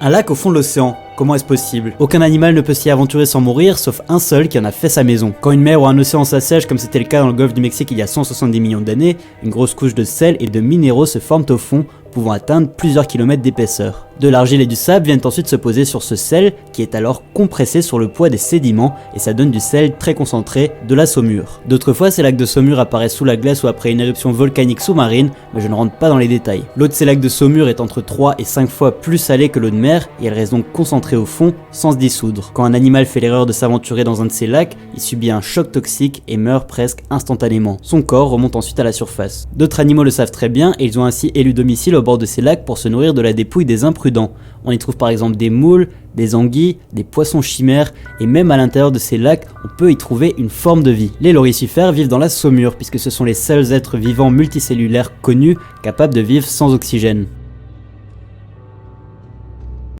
Un lac au fond de l'océan, comment est-ce possible? Aucun animal ne peut s'y aventurer sans mourir, sauf un seul qui en a fait sa maison. Quand une mer ou un océan s'assèche, comme c'était le cas dans le golfe du Mexique il y a 170 millions d'années, une grosse couche de sel et de minéraux se forment au fond, pouvant atteindre plusieurs kilomètres d'épaisseur. De l'argile et du sable viennent ensuite se poser sur ce sel, qui est alors compressé sur le poids des sédiments, et ça donne du sel très concentré, de la saumure. D'autres fois, ces lacs de saumure apparaissent sous la glace ou après une éruption volcanique sous-marine, mais je ne rentre pas dans les détails. L'eau de ces lacs de saumure est entre 3 et 5 fois plus salée que l'eau de mer, et elle reste donc concentrée au fond, sans se dissoudre. Quand un animal fait l'erreur de s'aventurer dans un de ces lacs, il subit un choc toxique et meurt presque instantanément. Son corps remonte ensuite à la surface. D'autres animaux le savent très bien, et ils ont ainsi élu domicile au bord de ces lacs pour se nourrir de la dépouille des imprudents. On y trouve par exemple des moules, des anguilles, des poissons chimères, et même à l'intérieur de ces lacs, on peut y trouver une forme de vie. Les loricifères vivent dans la saumure, puisque ce sont les seuls êtres vivants multicellulaires connus capables de vivre sans oxygène.